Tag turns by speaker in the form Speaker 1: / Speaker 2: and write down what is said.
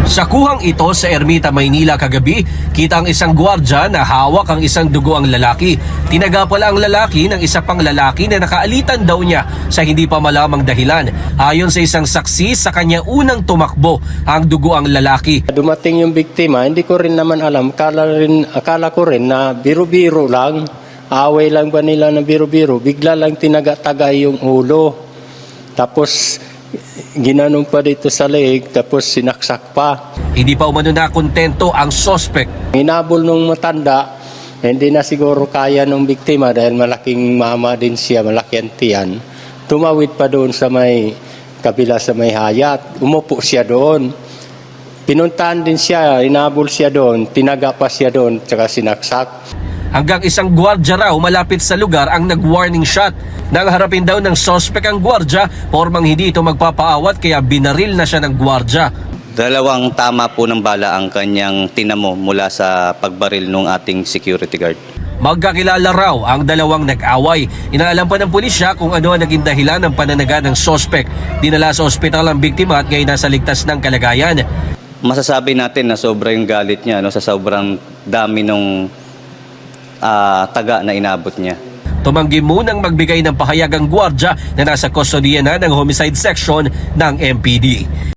Speaker 1: Sa kuhang ito sa Ermita, Maynila kagabi, kita ang isang gwardya na hawak ang isang dugoang lalaki. Tinaga pala ang lalaki ng isa pang lalaki na nakaalitan daw niya sa hindi pa malamang dahilan. Ayon sa isang saksi, sa kanya unang tumakbo ang dugoang lalaki.
Speaker 2: Dumating yung biktima, hindi ko rin naman alam. Akala ko rin na biro-biro lang. Away lang ba nila na biro-biro? Bigla lang tinaga-tagay yung ulo. Tapos ginanong pa dito sa leeg, tapos sinaksak pa.
Speaker 1: Hindi pa umano na kontento ang sospek.
Speaker 2: Hinabol nung matanda, hindi na siguro kaya nung biktima dahil malaking mama din siya, malaki ang tiyan. Tumawid pa doon sa may kabila sa may hayat. Umupo siya doon. Pinuntahan din siya, hinabol siya doon, tinaga pa siya doon, tsaka sinaksak.
Speaker 1: Hanggang isang gwardya raw malapit sa lugar ang nag-warning shot. Nang harapin daw ng sospek ang gwardya, formang hindi ito magpapaawat kaya binaril na siya ng gwardya.
Speaker 3: Dalawang tama po ng bala ang kanyang tinamo mula sa pagbaril ng ating security guard.
Speaker 1: Magkakilala raw ang dalawang nag-away. Inaalam pa ng pulisya kung ano ang naging dahilan ng pananaga ng sospek. Dinala sa ospital ang biktima at ngayon nasa ligtas ng kalagayan.
Speaker 3: Masasabi natin na sobrang galit niya sa sobrang dami ng taga na inabot niya.
Speaker 1: Tumanggi munang magbigay ng pahayag ang gwardya na nasa kustodiya na ng homicide section ng MPD.